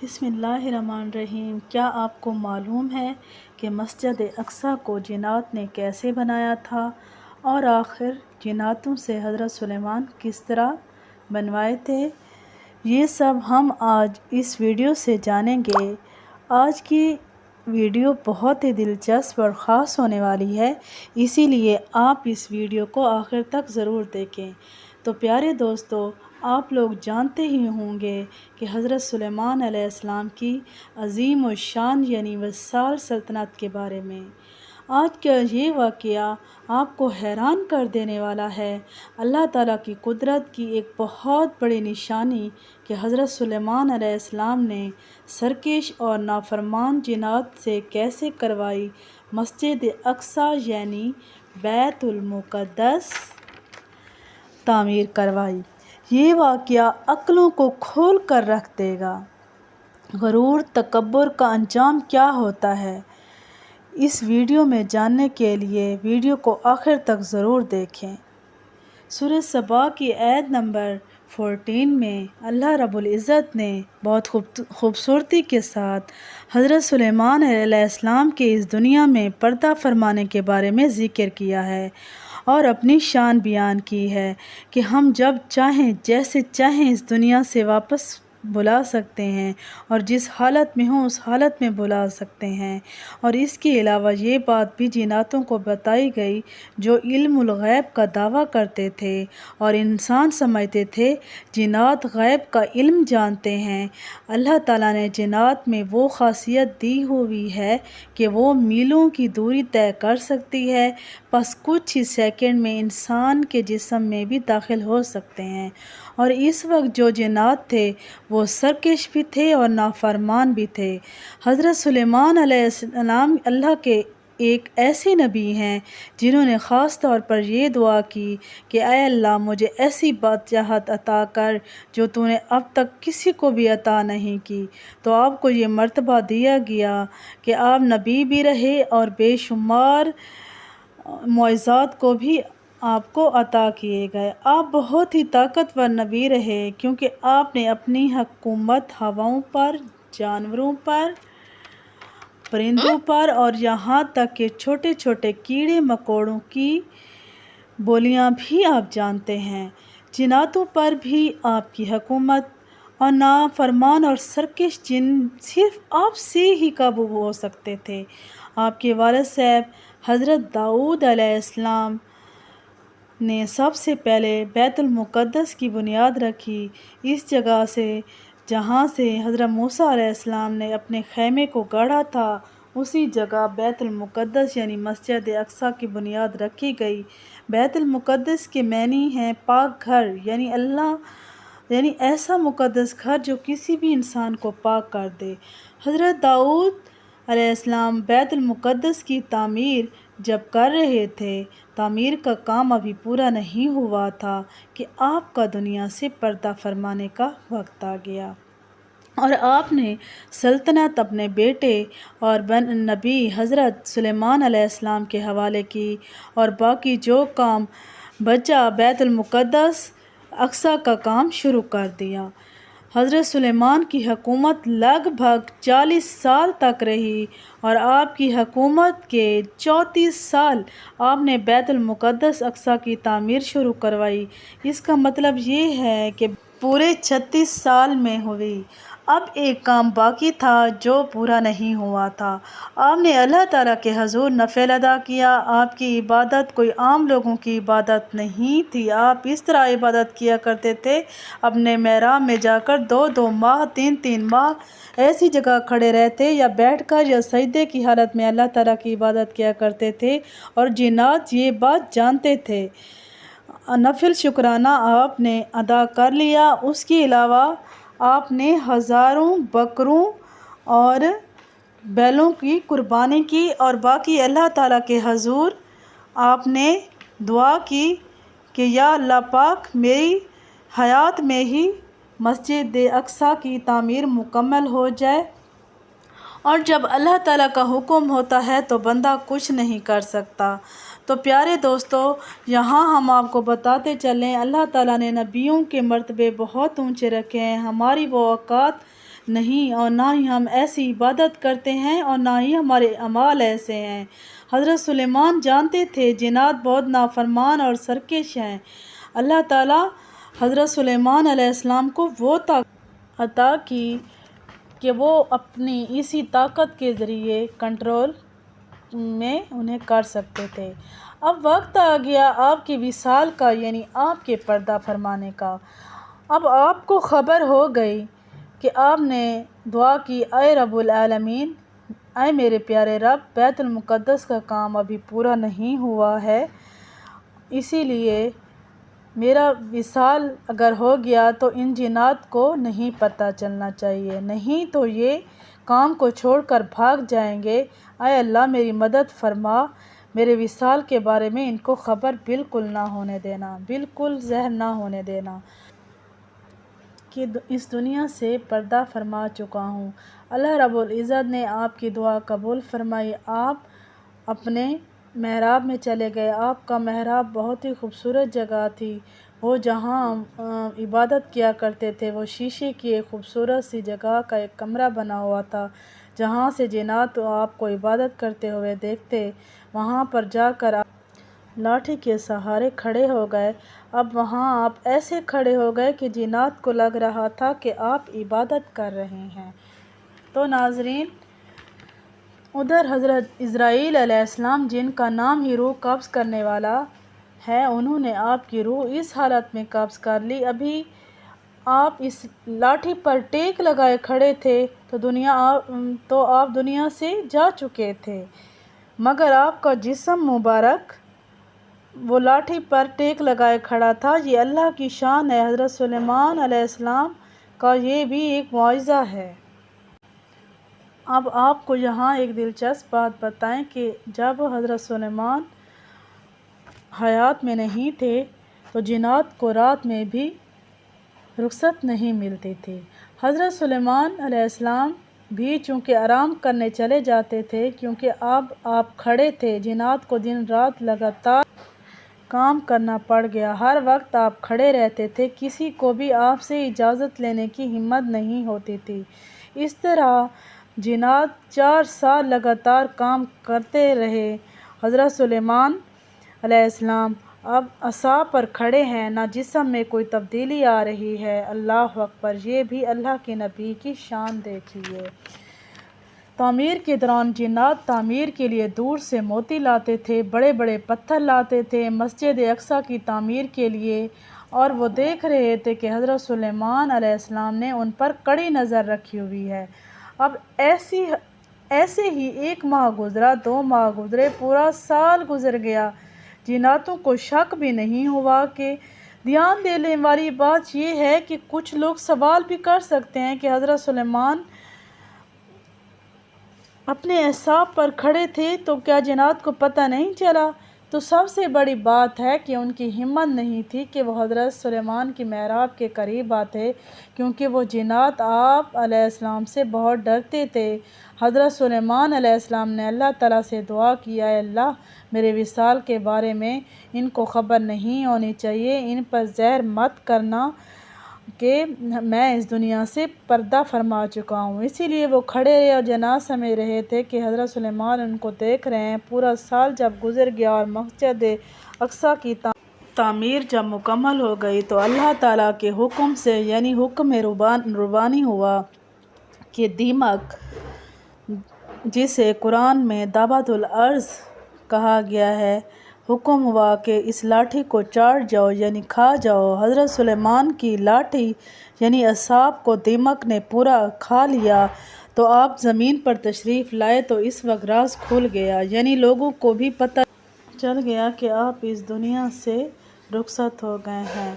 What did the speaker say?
بسم اللہ الرحمن الرحیم۔ کیا آپ کو معلوم ہے کہ مسجد اقصیٰ کو جنات نے کیسے بنایا تھا اور آخر جناتوں سے حضرت سلیمان کس طرح بنوائے تھے؟ یہ سب ہم آج اس ویڈیو سے جانیں گے۔ آج کی ویڈیو بہت ہی دلچسپ اور خاص ہونے والی ہے، اسی لیے آپ اس ویڈیو کو آخر تک ضرور دیکھیں۔ تو پیارے دوستو، آپ لوگ جانتے ہی ہوں گے کہ حضرت سلیمان علیہ السلام کی عظیم الشان یعنی وسیع سلطنت کے بارے میں آج کا یہ واقعہ آپ کو حیران کر دینے والا ہے۔ اللہ تعالیٰ کی قدرت کی ایک بہت بڑی نشانی کہ حضرت سلیمان علیہ السلام نے سرکش اور نافرمان جنات سے کیسے کروائی مسجد اقصیٰ یعنی بیت المقدس تعمیر کروائی۔ یہ واقعہ عقلوں کو کھول کر رکھ دے گا۔ غرور تکبر کا انجام کیا ہوتا ہے، اس ویڈیو میں جاننے کے لیے ویڈیو کو آخر تک ضرور دیکھیں۔ سورہ سبا کی آیت نمبر 14 میں اللہ رب العزت نے بہت خوبصورتی کے ساتھ حضرت سلیمان علیہ السلام کے اس دنیا میں پردہ فرمانے کے بارے میں ذکر کیا ہے اور اپنی شان بیان کی ہے کہ ہم جب چاہیں جیسے چاہیں اس دنیا سے واپس بلا سکتے ہیں اور جس حالت میں ہوں اس حالت میں بلا سکتے ہیں۔ اور اس کے علاوہ یہ بات بھی جناتوں کو بتائی گئی جو علم الغیب کا دعویٰ کرتے تھے اور انسان سمجھتے تھے جنات غیب کا علم جانتے ہیں۔ اللہ تعالیٰ نے جنات میں وہ خاصیت دی ہوئی ہے کہ وہ میلوں کی دوری طے کر سکتی ہے، بس کچھ ہی سیکنڈ میں انسان کے جسم میں بھی داخل ہو سکتے ہیں۔ اور اس وقت جو جنات تھے وہ سرکش بھی تھے اور نافرمان بھی تھے۔ حضرت سلیمان علیہ السلام اللہ کے ایک ایسے نبی ہیں جنہوں نے خاص طور پر یہ دعا کی کہ اے اللہ مجھے ایسی بادشاہت عطا کر جو تو نے اب تک کسی کو بھی عطا نہیں کی۔ تو آپ کو یہ مرتبہ دیا گیا کہ آپ نبی بھی رہے اور بے شمار معجزات کو بھی آپ کو عطا کیے گئے۔ آپ بہت ہی طاقتور نبی رہے کیونکہ آپ نے اپنی حکومت ہواؤں پر، جانوروں پر، پرندوں پر اور یہاں تک کہ چھوٹے چھوٹے کیڑے مکوڑوں کی بولیاں بھی آپ جانتے ہیں۔ جناتوں پر بھی آپ کی حکومت اور نافرمان اور سرکش جن صرف آپ سے ہی قابو ہو سکتے تھے۔ آپ کے والد صاحب حضرت داؤد علیہ السلام نے سب سے پہلے بیت المقدس کی بنیاد رکھی، اس جگہ سے جہاں سے حضرت موسیٰ علیہ السلام نے اپنے خیمے کو گڑھا تھا، اسی جگہ بیت المقدس یعنی مسجد اقصیٰ کی بنیاد رکھی گئی۔ بیت المقدس کے معنی ہیں پاک گھر، یعنی ایسا مقدس گھر جو کسی بھی انسان کو پاک کر دے۔ حضرت داؤد علیہ السلام بیت المقدس کی تعمیر جب کر رہے تھے، تعمیر کا کام ابھی پورا نہیں ہوا تھا کہ آپ کا دنیا سے پردہ فرمانے کا وقت آ گیا اور آپ نے سلطنت اپنے بیٹے اور نبی حضرت سلیمان علیہ السلام کے حوالے کی اور باقی جو کام بچا بیت المقدس اقصیٰ کا کام شروع کر دیا۔ حضرت سلیمان کی حکومت لگ بھگ 40 سال تک رہی اور آپ کی حکومت کے 34 سال آپ نے بیت المقدس اقصیٰ کی تعمیر شروع کروائی۔ اس کا مطلب یہ ہے کہ پورے 36 سال میں ہوئی۔ اب ایک کام باقی تھا جو پورا نہیں ہوا تھا۔ آپ نے اللہ تعالیٰ کے حضور نفل ادا کیا۔ آپ کی عبادت کوئی عام لوگوں کی عبادت نہیں تھی۔ آپ اس طرح عبادت کیا کرتے تھے، اپنے محراب میں جا کر 2 ماہ 3 ماہ ایسی جگہ کھڑے رہتے یا بیٹھ کر یا سجدے کی حالت میں اللہ تعالیٰ کی عبادت کیا کرتے تھے اور جنات یہ بات جانتے تھے۔ نفل شکرانہ آپ نے ادا کر لیا، اس کے علاوہ آپ نے ہزاروں بکروں اور بیلوں کی قربانی کی اور باقی اللہ تعالیٰ کے حضور آپ نے دعا کی کہ یا اللہ پاک میری حیات میں ہی مسجد اقصیٰ کی تعمیر مکمل ہو جائے۔ اور جب اللہ تعالیٰ کا حکم ہوتا ہے تو بندہ کچھ نہیں کر سکتا۔ تو پیارے دوستو، یہاں ہم آپ کو بتاتے چلیں اللہ تعالیٰ نے نبیوں کے مرتبے بہت اونچے رکھے ہیں۔ ہماری وہ اوقات نہیں، اور نہ ہی ہم ایسی عبادت کرتے ہیں اور نہ ہی ہمارے اعمال ایسے ہیں۔ حضرت سلیمان جانتے تھے جنات بہت نافرمان اور سرکش ہیں۔ اللہ تعالیٰ حضرت سلیمان علیہ السلام کو وہ طاقت عطا کی کہ وہ اپنی اسی طاقت کے ذریعے کنٹرول میں انہیں کر سکتے تھے۔ اب وقت آ گیا آپ کی وصال کا، یعنی آپ کے پردہ فرمانے کا۔ اب آپ کو خبر ہو گئی کہ آپ نے دعا کی، اے رب العالمین، اے میرے پیارے رب، بیت المقدس کا کام ابھی پورا نہیں ہوا ہے، اسی لیے میرا وصال اگر ہو گیا تو ان جنات کو نہیں پتہ چلنا چاہیے، نہیں تو یہ کام کو چھوڑ کر بھاگ جائیں گے۔ اے اللہ میری مدد فرما، میرے وصال کے بارے میں ان کو خبر بالکل نہ ہونے دینا، بالکل ظاہر نہ ہونے دینا کہ اس دنیا سے پردہ فرما چکا ہوں۔ اللہ رب العزت نے آپ کی دعا قبول فرمائی۔ آپ اپنے محراب میں چلے گئے۔ آپ کا محراب بہت ہی خوبصورت جگہ تھی، وہ جہاں عبادت کیا کرتے تھے وہ شیشے کی ایک خوبصورت سی جگہ کا ایک کمرہ بنا ہوا تھا، جہاں سے جنات آپ کو عبادت کرتے ہوئے دیکھتے۔ وہاں پر جا کر آپ لاٹھی کے سہارے کھڑے ہو گئے۔ اب وہاں آپ ایسے کھڑے ہو گئے کہ جنات کو لگ رہا تھا کہ آپ عبادت کر رہے ہیں۔ تو ناظرین، ادھر حضرت عزرائیل علیہ السلام، جن کا نام ہی روح قبض کرنے والا ہے، انہوں نے آپ کی روح اس حالت میں قبض کر لی۔ ابھی آپ اس لاٹھی پر ٹیک لگائے کھڑے تھے تو آپ دنیا سے جا چکے تھے، مگر آپ کا جسم مبارک وہ لاٹھی پر ٹیک لگائے کھڑا تھا۔ یہ اللہ کی شان ہے۔ حضرت سلیمان علیہ السلام کا یہ بھی ایک معجزہ ہے۔ اب آپ کو یہاں ایک دلچسپ بات بتائیں کہ جب حضرت سلیمان حیات میں نہیں تھے تو جنات کو رات میں بھی رخصت نہیں ملتی تھی۔ حضرت سلیمان علیہ السلام بھی چونکہ آرام کرنے چلے جاتے تھے، کیونکہ اب آپ کھڑے تھے، جنات کو دن رات لگاتار کام کرنا پڑ گیا، ہر وقت آپ کھڑے رہتے تھے، کسی کو بھی آپ سے اجازت لینے کی ہمت نہیں ہوتی تھی۔ اس طرح جنات 4 سال لگاتار کام کرتے رہے۔ حضرت سلیمان علیہ السلام اب عصا پر کھڑے ہیں، نہ جسم میں کوئی تبدیلی آ رہی ہے۔ اللہ اکبر! یہ بھی اللہ کے نبی کی شان دیکھیے۔ تعمیر کے دوران جنات تعمیر کے لیے دور سے موتی لاتے تھے، بڑے بڑے پتھر لاتے تھے مسجد اقصیٰ کی تعمیر کے لیے، اور وہ دیکھ رہے تھے کہ حضرت سلیمان علیہ السلام نے ان پر کڑی نظر رکھی ہوئی ہے۔ اب ایسے ہی 1 ماہ گزرا، 2 ماہ گزرے، پورا سال گزر گیا۔ جناتوں کو شک بھی نہیں ہوا کہ دھیان دینے والی بات یہ ہے کہ کچھ لوگ سوال بھی کر سکتے ہیں کہ حضرت سلیمان اپنے اعصاب پر کھڑے تھے تو کیا جنات کو پتہ نہیں چلا؟ تو سب سے بڑی بات ہے کہ ان کی ہمت نہیں تھی کہ وہ حضرت سلیمان کی محراب کے قریب آتے، کیونکہ وہ جنات آپ علیہ السلام سے بہت ڈرتے تھے۔ حضرت سلیمان علیہ السلام نے اللہ تعالیٰ سے دعا کی، اے اللہ میرے وصال کے بارے میں ان کو خبر نہیں ہونی چاہیے، ان پر زہر مت کرنا کہ میں اس دنیا سے پردہ فرما چکا ہوں۔ اسی لیے وہ کھڑے رہے اور جنات سمجھ رہے تھے کہ حضرت سلیمان ان کو دیکھ رہے ہیں۔ پورا سال جب گزر گیا اور مسجد اقصیٰ کی تعمیر جب مکمل ہو گئی تو اللہ تعالیٰ کے حکم سے، یعنی حکم ربانی ہوا کہ دیمک، جسے قرآن میں دابۃ الارض کہا گیا ہے، حکم ہوا کہ اس لاٹھی کو چاٹ جاؤ، یعنی کھا جاؤ۔ حضرت سلیمان کی لاٹھی یعنی اعصاب کو دیمک نے پورا کھا لیا۔ تو آپ زمین پر تشریف لائے تو اس وقت راز کھل گیا، یعنی لوگوں کو بھی پتہ چل گیا کہ آپ اس دنیا سے رخصت ہو گئے ہیں۔